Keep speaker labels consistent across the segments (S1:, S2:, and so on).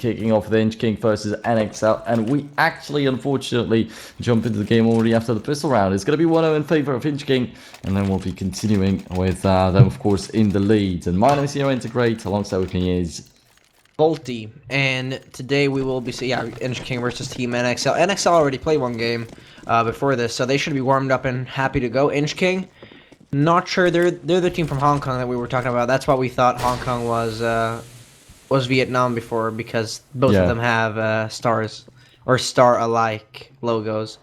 S1: kicking off the Inchk1ng versus NXL, and we actually, unfortunately, jump into the game already after the pistol round. It's going to be 1-0 in favor of Inchk1ng, and then we'll be continuing with them, of course, in the lead. And my name is Integrate, alongside with me is
S2: Volty, and today we will be seeing Inchk1ng versus Team NXL. NXL already played one game before this, so they should be warmed up and happy to go. Inchk1ng, not sure. They're the team from Hong Kong that we were talking about. That's why we thought Hong Kong was Vietnam before, because both of them have stars or star-alike logos.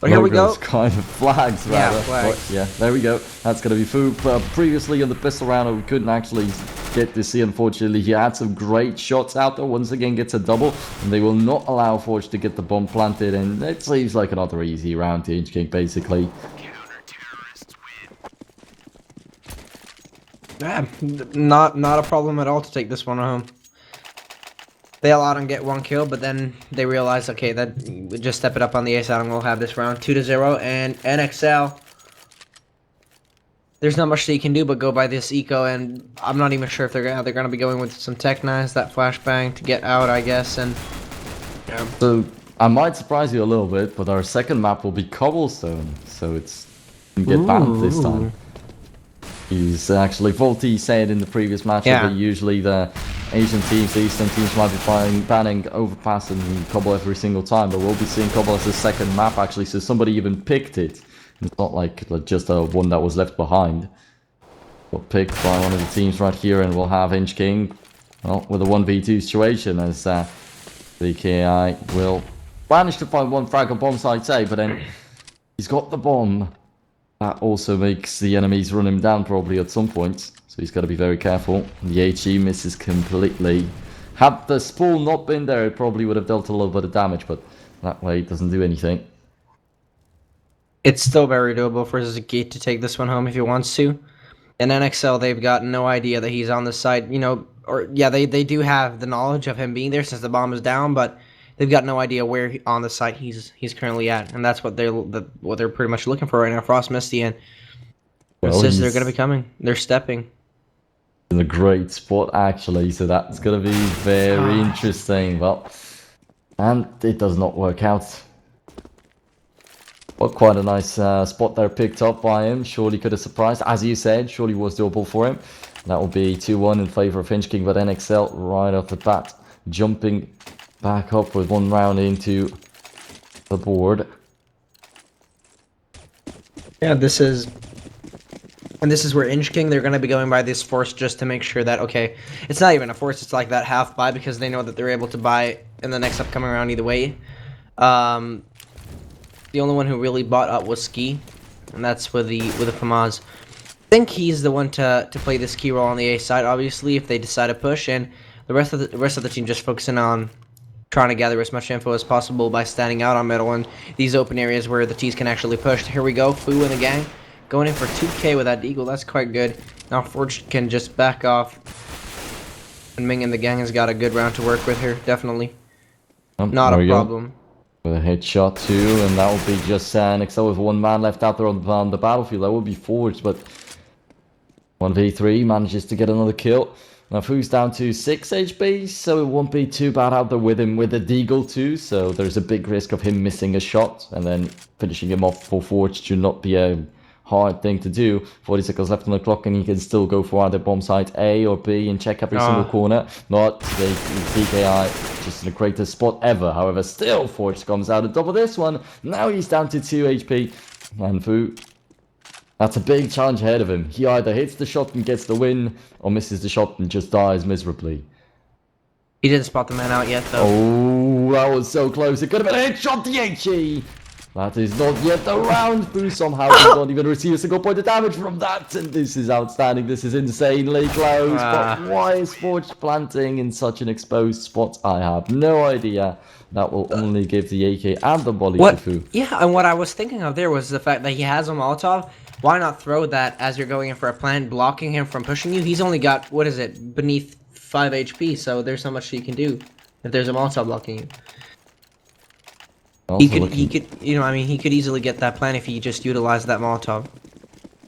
S2: But here we go.
S1: Kind of flags, rather.
S2: Yeah, flags.
S1: But yeah, there we go. That's going to be food. Previously on the pistol round, we couldn't actually get to see, unfortunately. He had some great shots out there. Once again, gets a double, and they will not allow Forge to get the bomb planted, and it seems like another easy round to Inchk1ng, basically.
S2: Yeah, not a problem at all to take this one home. They allowed him to get one kill, but then they realized, okay, that we just step it up on the A side and we'll have this round 2-0. And NXL, there's not much that you can do but go by this eco, and I'm not even sure if they're gonna be going with some tech knives, that flashbang to get out, I guess. And yeah.
S1: So I might surprise you a little bit, but our second map will be cobblestone, so it's get banned this time. He's actually, Volty said in the previous matchup that usually the Asian teams, the Eastern teams might be banning overpass and cobble every single time, but we'll be seeing cobble as the second map actually, so somebody even picked it. It's not like just a one that was left behind. Got picked by one of the teams right here, and we'll have Inchk1ng, well, with a 1v2 situation, as the KI will manage to find one frag on bomb site A, but then he's got the bomb. That also makes the enemies run him down probably at some point, so he's got to be very careful. The HE misses completely. Had the spool not been there, it probably would have dealt a little bit of damage, but that way it doesn't do anything.
S2: It's still very doable for Zagate to take this one home if he wants to. And NXL, they've got no idea that he's on the side, you know, or yeah, they do have the knowledge of him being there since the bomb is down, but they've got no idea where on the site he's currently at, and that's what they're pretty much looking for right now. Frost Misty and says they're going to be coming. They're stepping
S1: in a great spot actually, so that's going to be very interesting. Well, and it does not work out. Well, quite a nice spot there picked up by him. Surely could have surprised, as you said. Surely was doable for him. That will be 2-1 in favor of Inchk1ng, but NXL right off the bat jumping back up with one round into the board.
S2: Yeah, this is where Inchk1ng, they're going to be going by this force just to make sure that, okay, it's not even a force, it's like that half buy, because they know that they're able to buy in the next upcoming round either way. The only one who really bought up was Ski, and that's with the FAMAS. I think he's the one to play this key role on the A side, obviously, if they decide to push, and the rest of the team just focusing on trying to gather as much info as possible by standing out on middle and these open areas where the T's can actually push. Here we go, Fu and the gang going in for 2K with that Deagle. That's quite good. Now Forge can just back off, and Ming and the gang has got a good round to work with here, definitely. Not a problem.
S1: With a headshot too, and that will be just NXL with one man left out there on the battlefield. That would be Forge, but 1v3 manages to get another kill. Now Fu's down to 6 HP, so it won't be too bad out there with him with a Deagle too, so there's a big risk of him missing a shot, and then finishing him off for Forge should not be a hard thing to do. 40 seconds left on the clock, and he can still go for either bomb site A or B and check every single corner. Not the DKI, just in the greatest spot ever. However, still Forge comes out on top of this one. Now he's down to 2 HP, and Fu, that's a big challenge ahead of him. He either hits the shot and gets the win, or misses the shot and just dies miserably.
S2: He didn't spot the man out yet, though.
S1: Oh, that was so close. It could have been a headshot, the HE. That is not yet the round. Fu somehow did not even receive a single point of damage from that. And this is outstanding. This is insanely close. But why is Forge planting in such an exposed spot? I have no idea. That will only give the AK and the volley to Fu.
S2: Yeah, and what I was thinking of there was the fact that he has a Molotov. Why not throw that as you're going in for a plant, blocking him from pushing you? He's only got, what is it, beneath 5 HP, so there's not much he can do if there's a Molotov blocking you. He could, you know, I mean, he could easily get that plant if he just utilized that Molotov.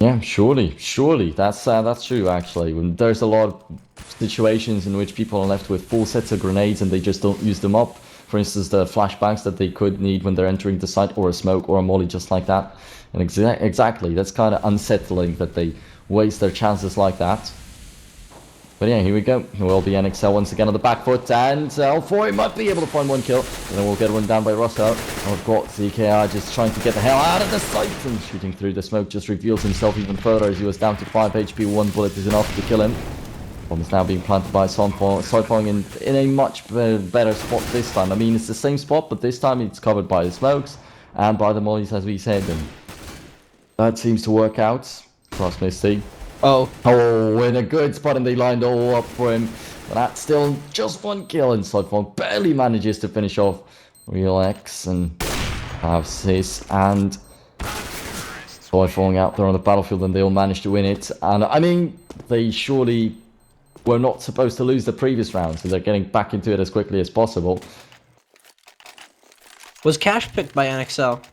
S1: Yeah, surely. That's true, actually. When there's a lot of situations in which people are left with full sets of grenades and they just don't use them up. For instance, the flashbangs that they could need when they're entering the site, or a smoke, or a molly just like that. And exactly, that's kind of unsettling that they waste their chances like that. But yeah, here we go. It will be NXL once again on the back foot, and L4 might be able to find one kill. And then we'll get run down by Russo. I've got ZKR just trying to get the hell out of the site, and shooting through the smoke just reveals himself even further as he was down to 5 HP. One bullet is enough to kill him. Bomb is now being planted by Soipong in a much better spot this time. I mean, it's the same spot, but this time it's covered by the smokes and by the mollies, as we said. And that seems to work out. Cross Misty.
S2: Oh,
S1: in a good spot, and they lined all up for him. But that's still just one kill, and Soipong barely manages to finish off Real X and have Sis and Soipong out there on the battlefield, and they all managed to win it. And I mean, they surely were not supposed to lose the previous round, so they're getting back into it as quickly as possible.
S2: was Cash picked by NXL?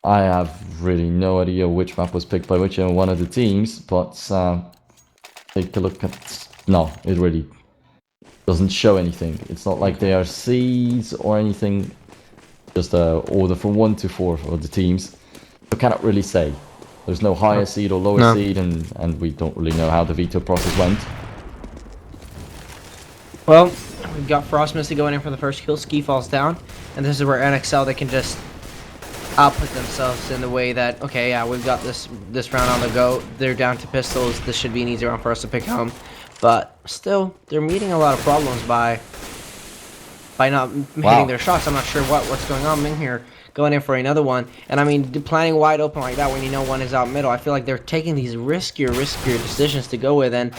S1: I have really no idea which map was picked by which one of the teams, but take a look at... No, it really doesn't show anything. It's not like they are seeds or anything. Just order from 1 to 4 of the teams. I cannot really say. There's no higher seed or lower seed, and we don't really know how the veto process went.
S2: Well, we've got Frost Misty going in for the first kill. Ski falls down, and this is where NXL, they can just output themselves in the way that, okay, yeah, we've got this round on the go. They're down to pistols. This should be an easy round for us to pick home. But still, they're meeting a lot of problems by not hitting their shots. I'm not sure what's going on. Ming here going in for another one. And I mean, planning wide open like that when you know one is out middle, I feel like they're taking these riskier decisions to go with. And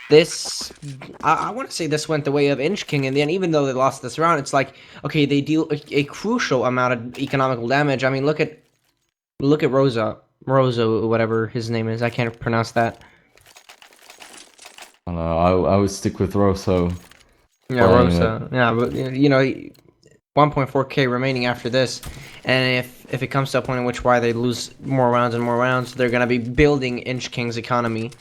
S2: this, I want to say this went the way of Inchk1ng, and then even though they lost this round, it's like, okay, they deal a crucial amount of economical damage. I mean, look at Rosa, whatever his name is. I can't pronounce that.
S1: I don't know, I would stick with Rosso.
S2: Yeah, Rosa. Yeah, but you know, 1.4k remaining after this, and if it comes to a point in which why they lose more rounds and more rounds, they're gonna be building Inchk1ng's economy.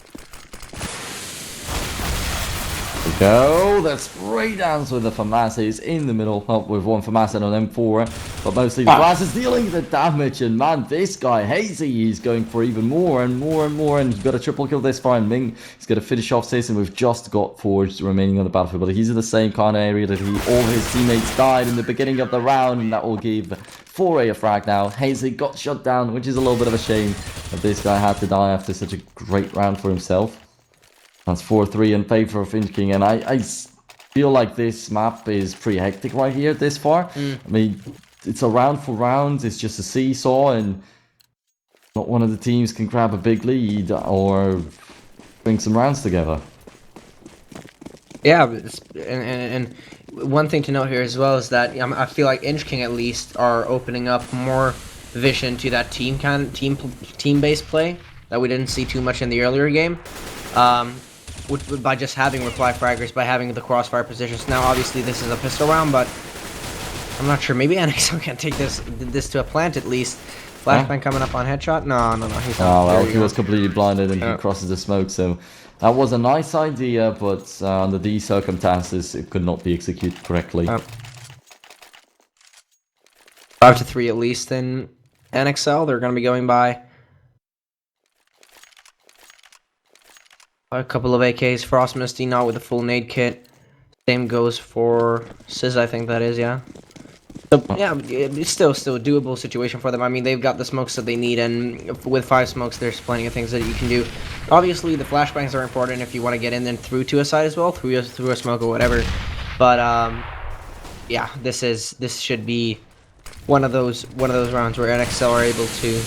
S1: Go, that's great answer with the FAMAS. He's in the middle, up with one FAMAS and an M4, but mostly the FAMAS is dealing the damage, and man, this guy, Hazy, he's going for even more and more and more, and he's got a triple kill this far, and Ming, he's going to finish off this, and we've just got Forged remaining on the battlefield, but he's in the same kind of area that all his teammates died in the beginning of the round, and that will give 4A a frag now. Hazy got shot down, which is a little bit of a shame that this guy had to die after such a great round for himself. That's 4-3 in favor of Inchk1ng, and I feel like this map is pretty hectic right here this far. I mean, it's a round for round, it's just a seesaw, and not one of the teams can grab a big lead or bring some rounds together.
S2: Yeah, and one thing to note here as well is that I feel like Inchk1ng at least are opening up more vision to that team-based play that we didn't see too much in the earlier game. By just having reply fraggers, by having the crossfire positions. Now, obviously, this is a pistol round, but I'm not sure. Maybe NXL can take this to a plant at least. Flashbang coming up on headshot. No, he's not.
S1: Oh, well, he was completely blinded and he crosses the smoke. So that was a nice idea, but under these circumstances, it could not be executed correctly.
S2: 5-3 at least in NXL. They're going to be going by a couple of AKs. Frost Misty not with a full nade kit. Same goes for Sizz, I think that is, yeah. So yeah, it's still a doable situation for them. I mean, they've got the smokes that they need, and with 5 smokes, there's plenty of things that you can do. Obviously, the flashbangs are important if you want to get in then through to a side as well, through a smoke or whatever. But yeah, this should be one of those rounds where NXL are able to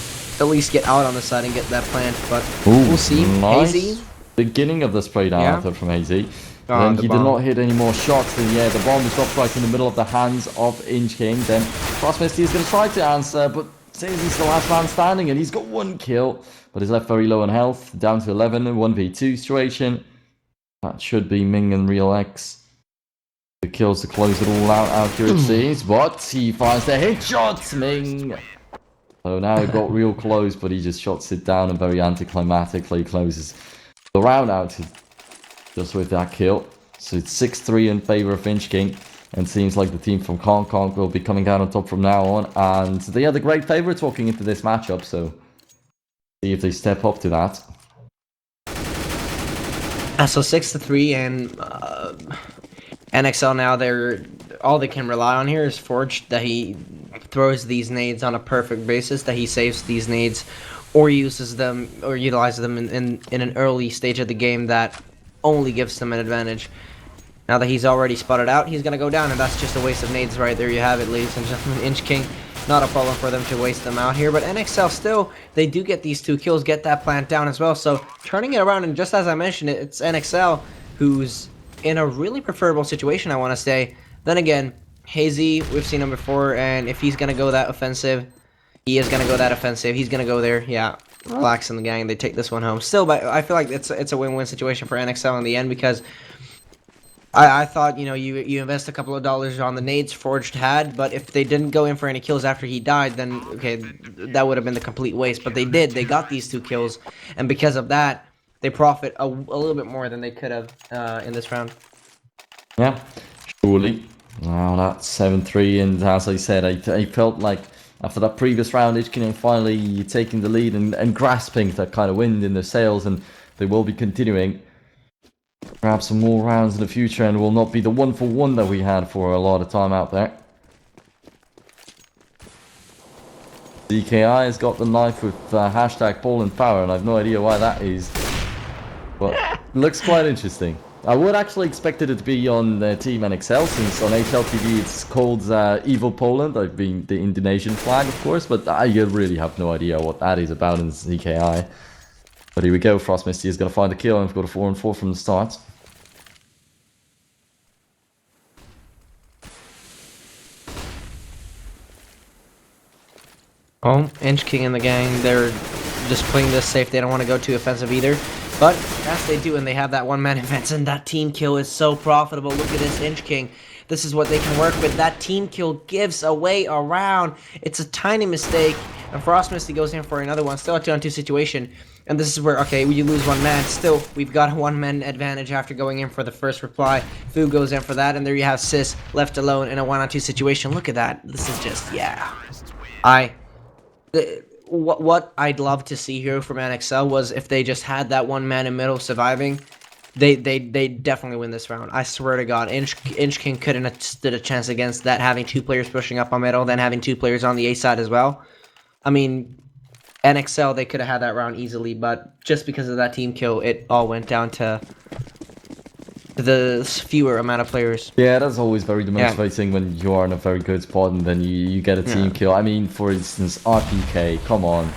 S2: at least get out on the side and get that plant. But we'll see.
S1: Nice.
S2: Hazy.
S1: Beginning of the spray down out there from Hazy. Then he did not hit any more shots, and yeah, the bomb was dropped right in the middle of the hands of Inchk1ng. Then Frost Misty is going to try to answer, but says he's the last man standing, and he's got 1 kill, but he's left very low on health, down to 11, 1v2 situation. That should be Ming and Real X. The kills to close it all out, accurate sees, but he finds the headshot, Ming. So now it got real close, but he just shots it down and very anticlimactically closes the round out just with that kill. So it's 6-3 in favor of Inchk1ng, and seems like the team from Hong Kong will be coming out on top from now on. And they are the great favorites walking into this matchup, so see if they step up to that.
S2: So 6-3, and NXL now, all they can rely on here is Forged, that he throws these nades on a perfect basis, that he saves these nades or uses them or utilizes them in an early stage of the game that only gives them an advantage. Now that he's already spotted out, he's gonna go down, and that's just a waste of nades right there. You have it, ladies and gentlemen. Inchk1ng, not a problem for them to waste them out here, but NXL still, they do get these 2 kills, get that plant down as well. So turning it around, and just as I mentioned, it's NXL who's in a really preferable situation, I want to say. Then again, Hazy, we've seen him before, and if he's gonna go that offensive, he is gonna go that offensive. He's gonna go there, yeah. Relax in the gang, they take this one home. Still, but I feel like it's a win-win situation for NXL in the end, because I thought, you know, you invest a couple of dollars on the nades Forged had, but if they didn't go in for any kills after he died, then, okay, that would have been the complete waste. But they did. They got these 2 kills, and because of that, they profit a little bit more than they could have in this round.
S1: Yeah, surely. Now that's 7-3, and as I said, I felt like after that previous round, Inchk1ng finally taking the lead and grasping that kind of wind in their sails, and they will be continuing. Grab some more rounds in the future, and will not be the 1-for-1 that we had for a lot of time out there. DKI has got the knife with hashtag Poland Power, and I've no idea why that is. But it looks quite interesting. I would actually expect it to be on Team NXL, since on HLTV it's called Evil Poland, like being the Indonesian flag, of course, but I really have no idea what that is about in DKI. But here we go, Frost Misty is going to find the kill, and we've got a 4-on-4 from the start.
S2: Oh, Inchk1ng and the gang, they're just playing this safe. They don't want to go too offensive either. But as they do, and they have that one-man advance, and that team kill is so profitable. Look at this, Inchk1ng. This is what they can work with. That team kill gives away a round. It's a tiny mistake, and Frost Misty goes in for another one. Still a 2-on-2 situation. And this is where, okay, you lose 1 man. Still, we've got a 1-man advantage after going in for the first reply. Fu goes in for that, and there you have Sis left alone in a 1-on-2 situation. Look at that. This is just, yeah. What I'd love to see here from NXL was if they just had that 1 man in middle surviving, they definitely win this round. I swear to God, Inchk1ng couldn't have stood a chance against that, having 2 players pushing up on middle, then having 2 players on the A side as well. I mean, NXL, they could have had that round easily, but just because of that team kill, it all went down to the fewer amount of players.
S1: Yeah, that's always very demotivating when you are in a very good spot and then you get a team kill. I mean, for instance, RPK, come on.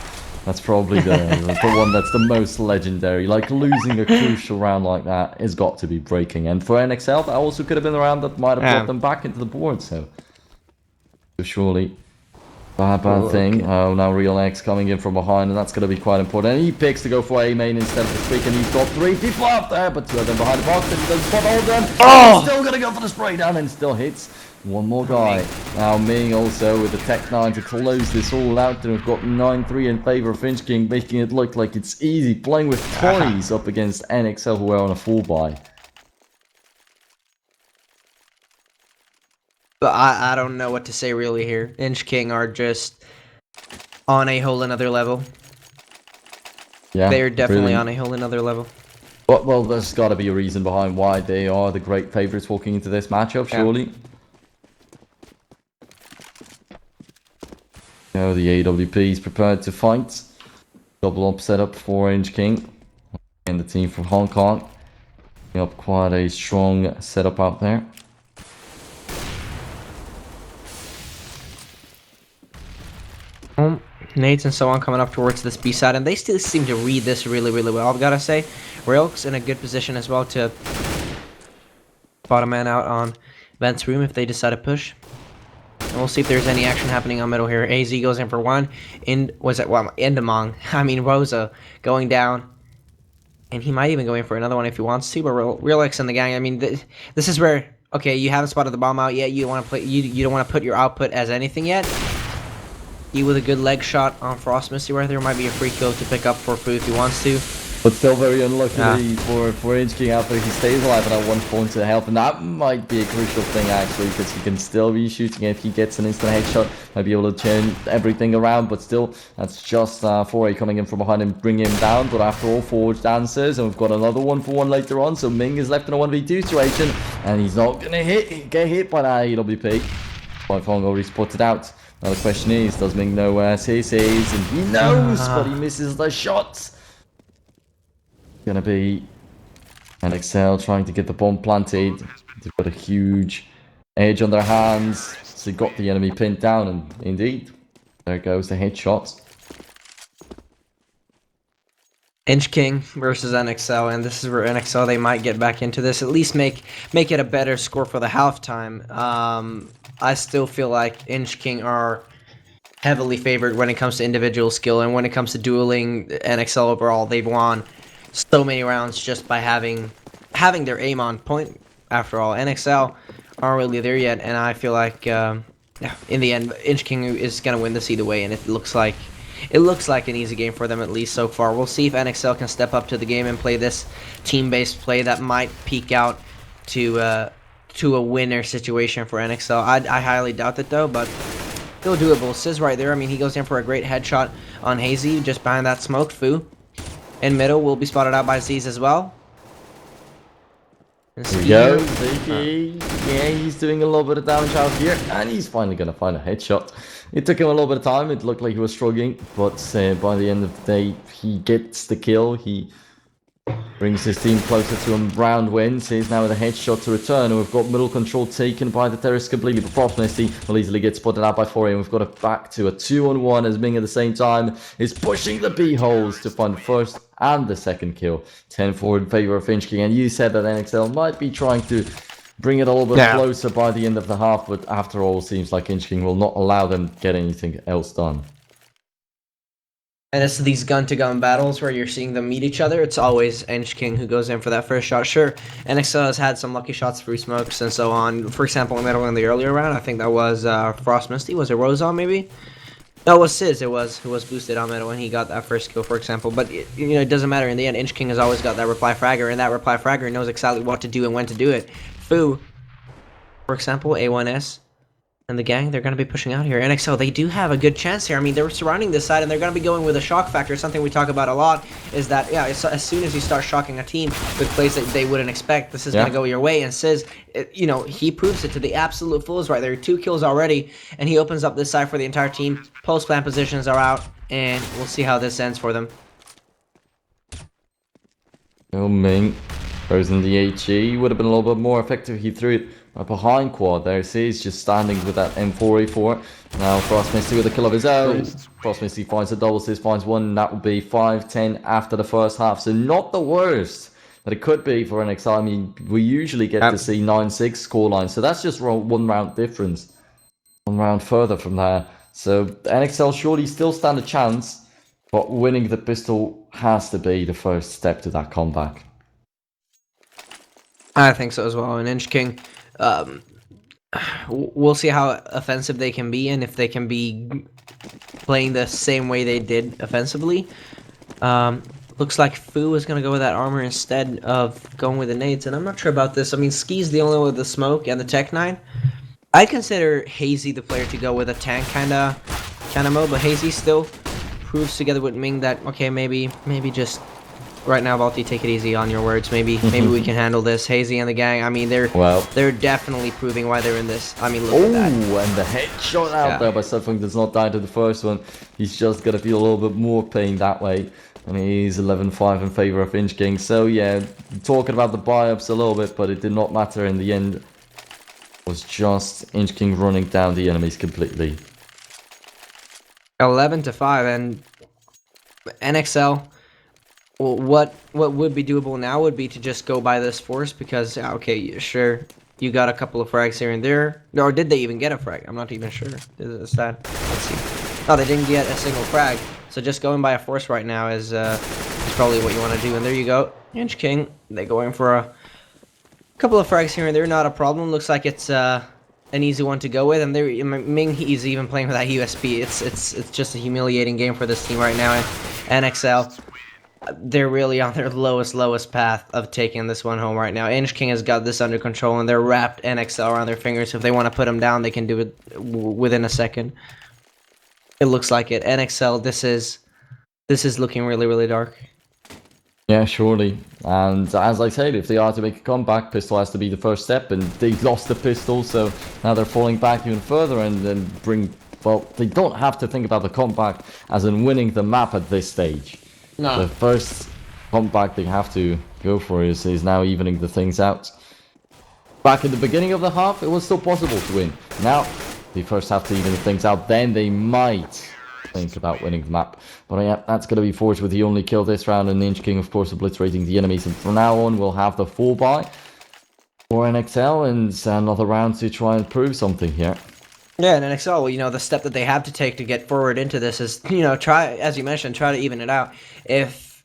S1: That's probably the one that's the most legendary. Like, losing a crucial round like that has got to be breaking. And for NXL, that also could have been the round that might have brought them back into the board, so surely. Bad thing. Oh, now Real X coming in from behind, and that's going to be quite important. And he picks to go for A main instead of the streak, and he's got 3 people out there, but 2 of them behind the box, and he doesn't spot all of them. Oh! He's still going to go for the spray down, and still hits 1 more guy. Now Ming also with the Tech 9 to close this all out, and we've got 9-3 in favor of Inchk1ng, making it look like it's easy, playing with toys up against NXL, who are on a 4-buy.
S2: But I don't know what to say really here. Inchk1ng are just on a whole another level.
S1: Yeah,
S2: they're definitely on a whole another level.
S1: Well, there's got to be a reason behind why they are the great favorites walking into this matchup, surely. Now the AWP is prepared to fight. Double up setup for Inchk1ng and the team from Hong Kong. Up quite a strong setup out there.
S2: Nades and so on coming up towards this B side, and they still seem to read this really well, I've gotta say. Rail's in a good position as well to spot a man out on Vent's room if they decide to push. And we'll see if there's any action happening on middle here. AZ goes in for 1. Indamong, I mean Rosa, going down. And he might even go in for another one if he wants to, but Real X and the gang, I mean, this is where, okay, you haven't spotted the bomb out yet, you don't want to put your output as anything yet. E with a good leg shot on Frost Misty right there. Might be a free kill to pick up for Fu if he wants to.
S1: But still very unluckily for Inchk1ng out there. He stays alive at 1 point to health, and that might be a crucial thing actually, because he can still be shooting if he gets an instant headshot. Might be able to turn everything around, but still, that's just 4A coming in from behind and bring him down. But after all, Forged answers, and we've got another 1-for-1 later on. So Ming is left in a 1v2 situation, and he's not gonna get hit by that AWP. Fong already spotted out. Now the question is, does Ming know where Sis is? And he knows, but he misses the shots. Gonna be NXL trying to get the bomb planted. They've got a huge edge on their hands. So they got the enemy pinned down, and indeed, there goes the headshots.
S2: Inchk1ng versus NXL, and this is where NXL, they might get back into this, at least make it a better score for the halftime. I still feel like Inchk1ng are heavily favored when it comes to individual skill, and when it comes to dueling, NXL overall, they've won so many rounds just by having their aim on point. After all, NXL aren't really there yet, and I feel like in the end, Inchk1ng is gonna win this either way, and it looks like an easy game for them, at least so far. We'll see if NXL can step up to the game and play this team-based play that might peak out to a winner situation for NXL. I highly doubt it though, but still doable. Sis right there. I mean, he goes in for a great headshot on Hazy just behind that smoke. Fu in middle will be spotted out by Z's as well.
S1: Here we go, Zeke. Yeah, he's doing a little bit of damage out here, and he's finally going to find a headshot. It took him a little bit of time. It looked like he was struggling, but by the end of the day, he gets the kill. He brings his team closer to a round win. So he's now with a headshot to return, and we've got middle control taken by the terrorists completely. But Frost Misty will easily get spotted out by 4A, and we've got it back to a 2-on-1 as Ming at the same time is pushing the B holes to find the first and the second kill. 10-4 in favor of Inchk1ng, and you said that NXL might be trying to bring it a little bit closer by the end of the half, but after all, seems like Inchk1ng will not allow them to get anything else done.
S2: And it's these gun-to-gun battles where you're seeing them meet each other. It's always Inchk1ng who goes in for that first shot. Sure, NXL has had some lucky shots through smokes and so on. For example, in the earlier round, I think that was Frost Misty. Was it Rozon, maybe? No, it was Sis. It was who was boosted on middle when he got that first kill, for example. But it doesn't matter. In the end, Inchk1ng has always got that reply fragger, and that reply fragger knows exactly what to do and when to do it. Fu, for example, A1S and the gang, they're going to be pushing out here. NXL, they do have a good chance here. I mean, they're surrounding this side, and they're going to be going with a shock factor. Something we talk about a lot is that, as soon as you start shocking a team with plays that they wouldn't expect, this is going to go your way. And Sis, he proves it to the absolute fullest right there. 2 kills already, and he opens up this side for the entire team. Post-plant positions are out, and we'll see how this ends for them.
S1: Oh, Ming throws in the HE. Would have been a little bit more effective if he threw it behind quad. There he's just standing with that M4A4. Now Frost Misty with a kill of his own. Frost Misty finds a double, Sis finds one, and that will be 5-10 after the first half. So not the worst that it could be for NXL. I mean, we usually get to see 9-6 scoreline, so that's just 1 round difference. 1 round further from there. So NXL surely still stand a chance, but winning the pistol has to be the first step to that comeback.
S2: I think so as well. And Inchk1ng, we'll see how offensive they can be, and if they can be playing the same way they did offensively. Looks like Fu is going to go with that armor instead of going with the nades, and I'm not sure about this. I mean, Ski's the only one with the smoke and the Tech 9. I'd consider Hazy the player to go with a tank kind of mode, but Hazy still proves together with Ming that, okay, maybe just right now, Valti, take it easy on your words. Maybe we can handle this. Hazy and the gang, I mean, they're definitely proving why they're in this. I mean, look at that.
S1: Oh, and the headshot out there by Suffolk does not die to the first one. He's just going to feel a little bit more pain that way. And he's 11-5 in favor of Inchk1ng. So, yeah, talking about the buy-ups a little bit, but it did not matter in the end. It was just Inchk1ng running down the enemies completely.
S2: 11-5, and NXL... Well, what would be doable now would be to just go by this force, because, okay, sure, you got a couple of frags here and there. Or did they even get a frag? I'm not even sure. Is that... Let's see. Oh, they didn't get a single frag. So just going by a force right now is probably what you want to do. And there you go. Inchk1ng, they go in for a couple of frags here and there. Not a problem. Looks like it's an easy one to go with, and Ming, he's even playing with that USP. It's just a humiliating game for this team right now, and NXL, they're really on their lowest path of taking this one home right now. Inchk1ng has got this under control, and they're wrapped NXL around their fingers. If they want to put them down, they can do it within a second. It looks like it. NXL, this is looking really dark.
S1: Yeah, surely. And as I said, if they are to make a comeback, pistol has to be the first step, and they lost the pistol, so now they're falling back even further and then well, they don't have to think about the comeback as in winning the map at this stage.
S2: No.
S1: The first comeback they have to go for is now evening the things out. Back in the beginning of the half, it was still possible to win. Now, they first have to even things out, then they might think about winning the map. But yeah, that's going to be Forge with the only kill this round, and Inchk1ng, of course, obliterating the enemies. And from now on, we'll have the 4-buy for NXL and another round to try and prove something here.
S2: Yeah, and NXL, you know, the step that they have to take to get forward into this is, you know, try, as you mentioned, try to even it out.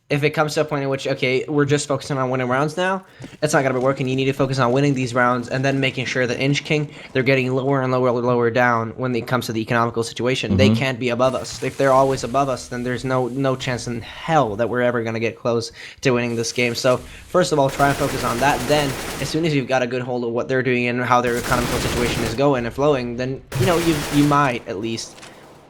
S2: If it comes to a point in which, okay, we're just focusing on winning rounds now, it's not going to be working. You need to focus on winning these rounds and then making sure that Inchk1ng, they're getting lower and lower down when it comes to the economical situation. They can't be above us. If they're always above us, then there's no chance in hell that we're ever going to get close to winning this game. So, first of all, try and focus on that. Then, as soon as you've got a good hold of what they're doing and how their economical situation is going and flowing, then, you know, you might at least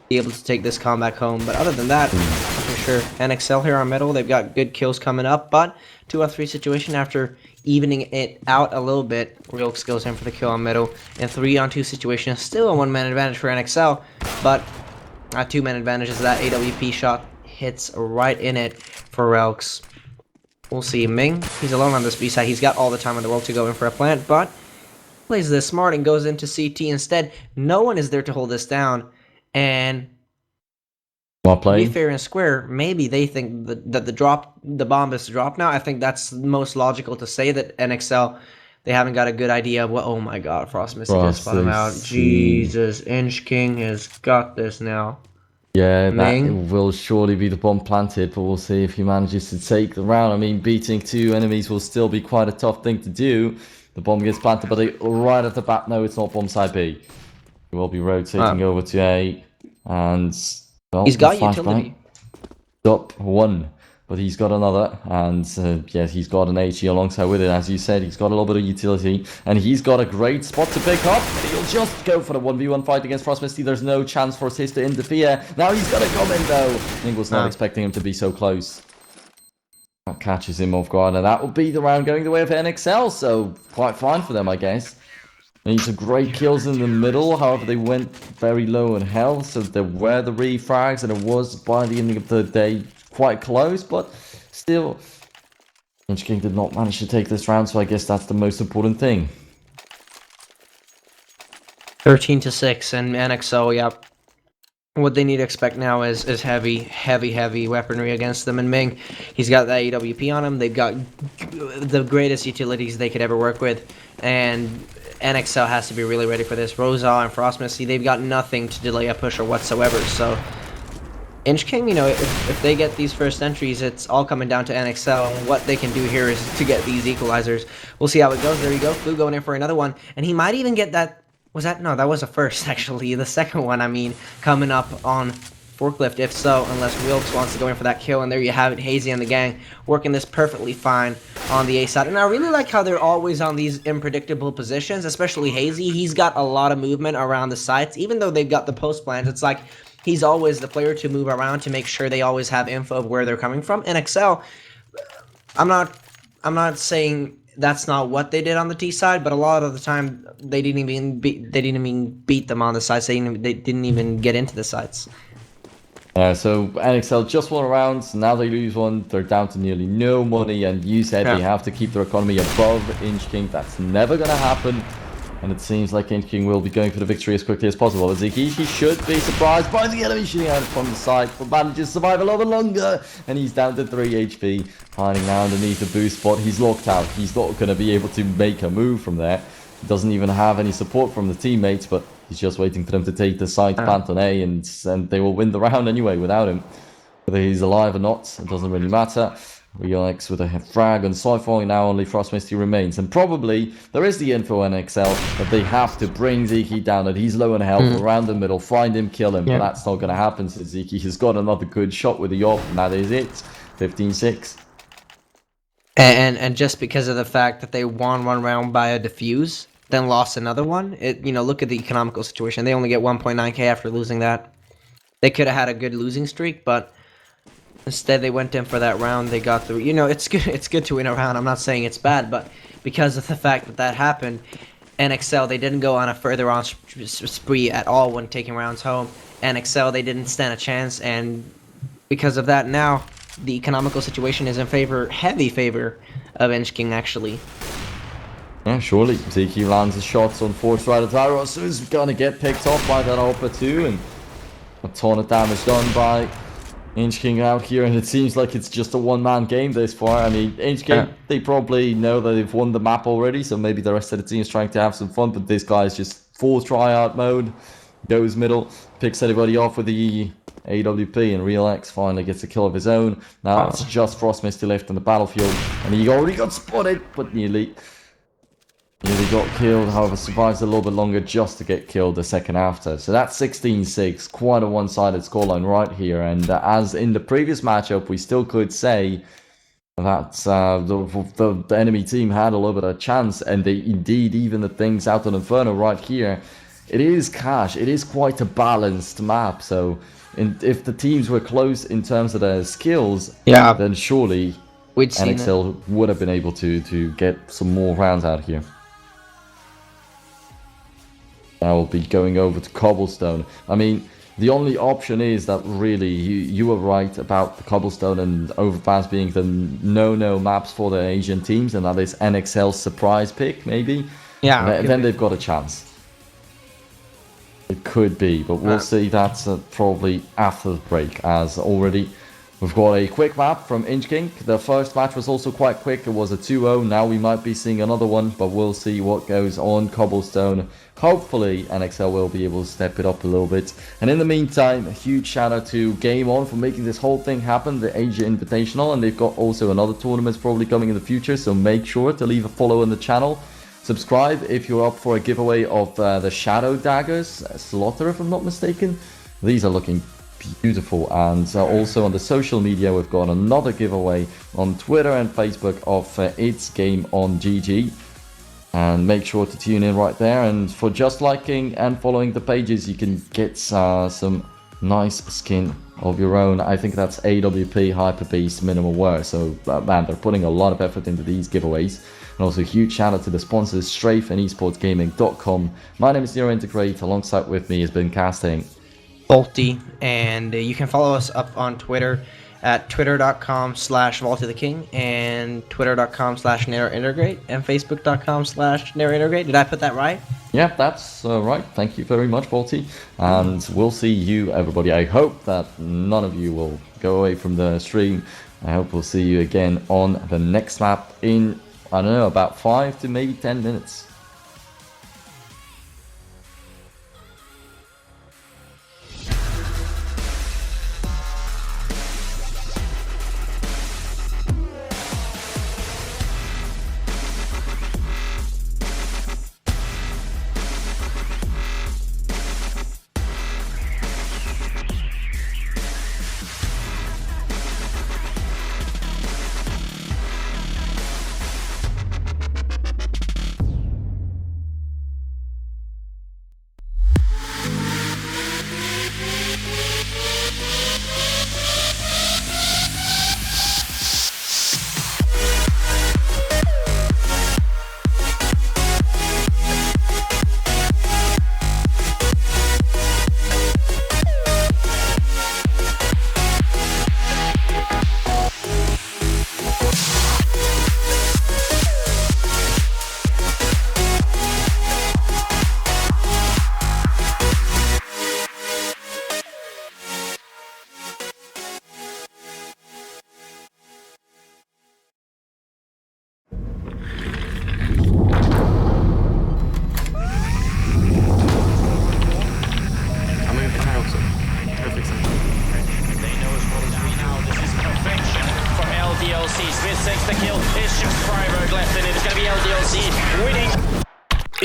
S2: be able to take this comeback home. But other than that, for sure, NXL here on middle, they've got good kills coming up, but 2-on-3 situation after evening it out a little bit. Realks goes in for the kill on middle, and 3-on-2 situation, still a 1-man advantage for NXL, but a 2-man advantage as that AWP shot hits right in it for Realks. We'll see. Ming, he's alone on this B side. He's got all the time in the world to go in for a plant, but plays this smart and goes into CT instead. No one is there to hold this down. And to be fair and square, maybe they think that the bomb is dropped now. I think that's most logical to say that NXL, they haven't got a good idea of what. Oh my God, Frost Misty just spun him out. Jesus, Inchk1ng has got this now.
S1: Yeah,
S2: Ming?
S1: that will surely be the bomb planted, but we'll see if he manages to take the round. I mean, beating 2 enemies will still be quite a tough thing to do. The bomb gets planted, but they right at the bat, no, it's not bomb side B. He will be rotating over to A, and well,
S2: he's got utility.
S1: Up 1, but he's got another, and yes, he's got an HE alongside with it. As you said, he's got a little bit of utility, and he's got a great spot to pick up. He'll just go for the 1v1 fight against Frost Misty. There's no chance for Sister in the fear. Now he's gonna come in though. Ning was not expecting him to be so close. That catches him off guard, and that will be the round going the way of NXL. So quite fine for them, I guess. These are great kills in the middle, however they went very low in health, so there were the refrags, and it was by the ending of the day quite close, but still, Inchk1ng did not manage to take this round, so I guess that's the most important thing.
S2: 13-6, and NXL, yep. What they need to expect now is heavy weaponry against them. And Ming, he's got that AWP on him. They've got the greatest utilities they could ever work with, and NXL has to be really ready for this. Rosa and Frost Misty, they've got nothing to delay a pusher whatsoever. So Inchk1ng, you know, if they get these first entries, it's all coming down to NXL. And what they can do here is to get these equalizers. We'll see how it goes. There you go. Flu going in for another one, and he might even get that. Was that? No, that was a first, actually. The second one, I mean, coming up on Forklift, if so, unless Wilkes wants to go in for that kill. And there you have it, Hazy and the gang working this perfectly fine on the A side. And I really like how they're always on these unpredictable positions, especially Hazy. He's got a lot of movement around the sites. Even though they've got the post plans, it's like he's always the player to move around to make sure they always have info of where they're coming from. NXL, I'm not saying that's not what they did on the T side, but a lot of the time they didn't even beat them on the sides. They didn't even get into the sides.
S1: So NXL just won a round. Now they lose one. They're down to nearly no money, and you said they have to keep their economy above Inchk1ng. That's never gonna happen. And it seems like Inchk1ng will be going for the victory as quickly as possible. Ziggy, he should be surprised by the enemy shooting out from the side, but manages to survive a little bit longer. And he's down to 3 HP, hiding now underneath the boost spot. He's locked out. He's not going to be able to make a move from there. He doesn't even have any support from the teammates, but he's just waiting for them to take the side plant on A, and they will win the round anyway without him. Whether he's alive or not, it doesn't really matter. Real-X with a frag on Sci-Fi, now only Frost Misty remains. And probably there is the info on XL that they have to bring Zeke down, that he's low in health, around the middle, find him, kill him. But that's not going to happen since Zeke has got another good shot with the AWP, and that is it. 15-6.
S2: And just because of the fact that they won one round by a defuse, then lost another one, look at the economical situation. They only get 1.9k after losing that. They could have had a good losing streak, but instead they went in for that round. They got through. It's good. It's good to win a round. I'm not saying it's bad, but because of the fact that happened, NXL, they didn't go on a further on spree at all when taking rounds home. NXL, they didn't stand a chance, and because of that, now the economical situation is in heavy favor of Inchk1ng, actually.
S1: Yeah, surely. Zeke lands his shots on Force Rider Tyros, so he's gonna get picked off by that AWP too, and a ton of damage done by Inchk1ng out here, and it seems like it's just a one-man game this far. I mean, Inchk1ng, they probably know that they've won the map already, so maybe the rest of the team is trying to have some fun, but this guy's just full try-out mode, goes middle, picks anybody off with the AWP, and Real-X finally gets a kill of his own. Now it's just Frost Misty left on the battlefield, and he already got spotted, but nearly got killed. However, survives a little bit longer just to get killed the second after. So that's 16-6, quite a one-sided scoreline right here. And as in the previous matchup, we still could say that the enemy team had a little bit of chance, and they indeed even the things out on Inferno right here. It is cash. It is quite a balanced map. So if the teams were close in terms of their skills, then surely NXL would have been able to get some more rounds out here. I will be going over to Cobblestone. I mean, the only option is that really you were right about the Cobblestone and Overpass being the no maps for the Asian teams, and that is NXL's surprise pick, maybe. Yeah. Then they've got a chance. It could be, but we'll see. That's probably after the break, as already we've got a quick map from Inchk1ng. The first match was also quite quick. It was a 2-0. Now we might be seeing another one, but we'll see what goes on Cobblestone. Hopefully, NXL will be able to step it up a little bit. And in the meantime, a huge shout out to Game On for making this whole thing happen, the Asia Invitational. And they've got also another tournaments probably coming in the future, so make sure to leave a follow on the channel. Subscribe if you're up for a giveaway of the Shadow Daggers, Slaughter if I'm not mistaken. These are looking beautiful, and also on the social media we've got another giveaway on Twitter and Facebook of It's Game On GG, and make sure to tune in right there. And for just liking and following the pages, you can get some nice skin of your own. I think that's AWP, Hyper Beast, Minimal Wear. So man, they're putting a lot of effort into these giveaways. And also a huge shout out to the sponsors, Strafe and esportsgaming.com. My name is NeroIntegrate. Alongside with me has been casting
S2: Volty, and you can follow us up on Twitter at twitter.com/VoltyTheKing and twitter.com/NeroIntegrate and facebook.com/NeroIntegrate. Did I put that right?
S1: Yeah, that's right. Thank you very much, Volty. And we'll see you, everybody. I hope that none of you will go away from the stream. I hope we'll see you again on the next map in, I don't know, about 5 to maybe 10 minutes.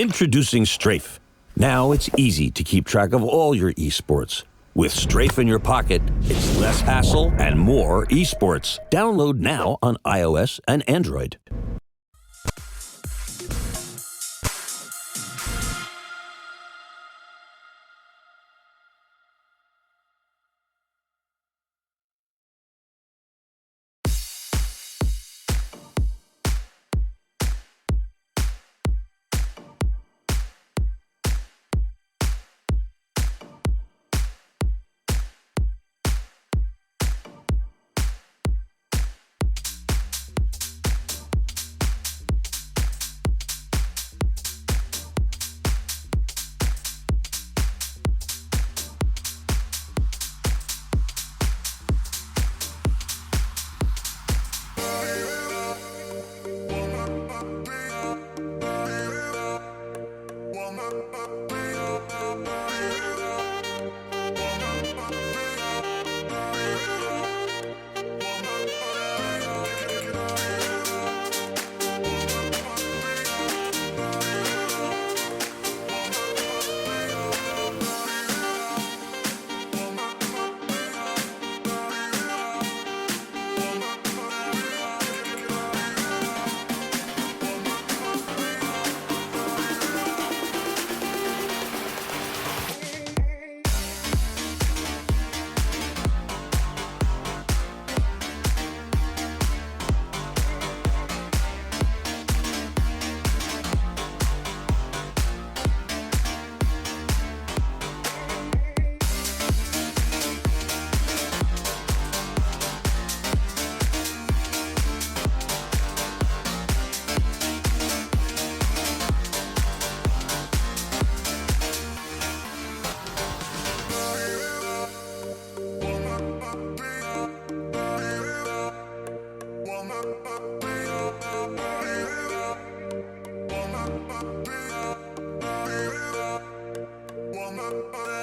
S3: Introducing Strafe. Now it's easy to keep track of all your esports. With Strafe in your pocket, it's less hassle and more esports. Download now on iOS and Android.
S4: Woman,